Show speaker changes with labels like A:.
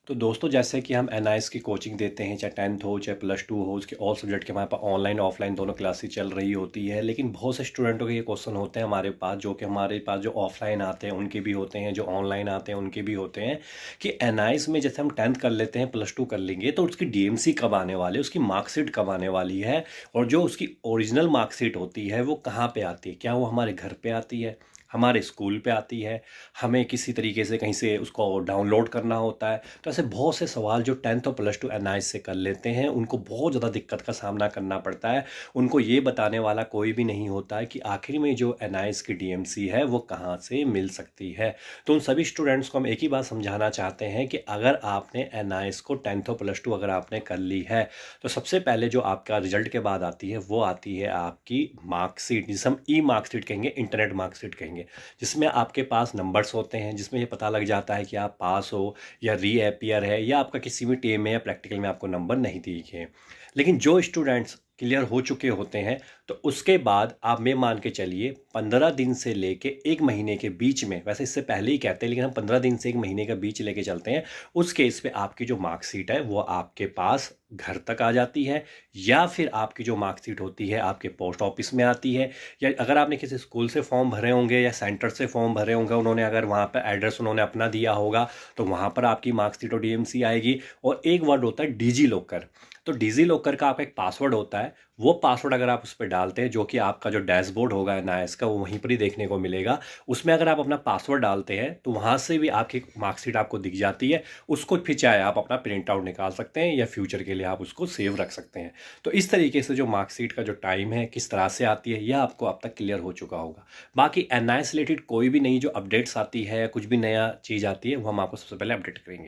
A: तो दोस्तों जैसे कि हम एनआईएस की कोचिंग देते हैं, चाहे 10th हो चाहे +2 हो, उसके ऑल सब्जेक्ट के हमारे पास ऑनलाइन ऑफलाइन दोनों क्लासेस चल रही होती है। लेकिन बहुत से स्टूडेंटों के ये क्वेश्चन होते हैं हमारे पास, जो कि हमारे पास जो ऑफलाइन आते हैं उनके भी होते हैं, जो ऑनलाइन आते हैं उनके भी होते हैं, कि एनआईएस में जैसे हम 10th कर लेते हैं, +2 कर लेंगे, तो उसकी डीएमसी कब आने वाली है, उसकी मार्कशीट कब आने वाली है, और जो उसकी ओरिजिनल मार्कशीट होती है वो कहाँ पे आती है, क्या वो हमारे घर पे आती है, हमारे स्कूल पे आती है, हमें किसी तरीके से कहीं से उसको डाउनलोड करना होता है। तो ऐसे बहुत से सवाल जो 10th और +2 एनआईएस से कर लेते हैं उनको बहुत ज़्यादा दिक्कत का सामना करना पड़ता है। उनको ये बताने वाला कोई भी नहीं होता है कि आखिर में जो एनआईएस की डीएमसी है वो कहाँ से मिल सकती है। तो उन सभी स्टूडेंट्स को हम एक ही बात समझाना चाहते हैं कि अगर आपने एनआईएस को 10th और +2 अगर आपने कर ली है, तो सबसे पहले जो आपका रिजल्ट के बाद आती है वो आती है आपकी मार्कशीट, जिसे हम ई मार्कशीट कहेंगे, इंटरनेट मार्कशीट कहेंगे, जिसमें आपके पास नंबर्स होते हैं, जिसमें ये पता लग जाता है कि आप पास हो या रीअपियर है, या आपका किसी भी टेम में या प्रैक्टिकल में आपको नंबर नहीं दिखे। लेकिन जो स्टूडेंट्स क्लियर हो चुके होते हैं, तो उसके बाद आप ये मान के चलिए 15 दिन से लेके 1 महीने के बीच में, वैसे इससे पहले ही कहते हैं लेकिन हम 15 दिन से 1 महीने के बीच लेके चलते हैं, उस केस पे आपकी जो मार्कशीट है वो आपके पास घर तक आ जाती है, या फिर आपकी जो मार्कशीट होती है आपके पोस्ट ऑफिस में आती है, या अगर आपने किसी स्कूल से फॉर्म भरे होंगे या सेंटर से फॉर्म भरे होंगे, उन्होंने अगर वहाँ पर एड्रेस उन्होंने अपना दिया होगा, तो वहाँ पर आपकी मार्कशीट और डीएमसी आएगी। और एक वर्ड होता है डिजी लॉकर। तो डिजी लॉकर का आपका एक पासवर्ड होता है, वो पासवर्ड अगर आप उस पर डालते हैं, जो कि आपका जो डैशबोर्ड होगा एनआईएस का वो वहीं पर ही देखने को मिलेगा, उसमें अगर आप अपना पासवर्ड डालते हैं तो वहाँ से भी आपकी मार्कशीट आपको दिख जाती है। उसको फिर चाहे आप अपना प्रिंट आउट निकाल सकते हैं या फ्यूचर के लिए आप उसको सेव रख सकते हैं। तो इस तरीके से जो मार्कशीट का जो टाइम है, किस तरह से आती है, यह आपको अब तक क्लियर हो चुका होगा। बाकी एनआईएस रिलेटेड कोई भी नई जो अपडेट्स आती है या कुछ भी नया चीज़ आती है वो हम आपको सबसे पहले अपडेट करेंगे।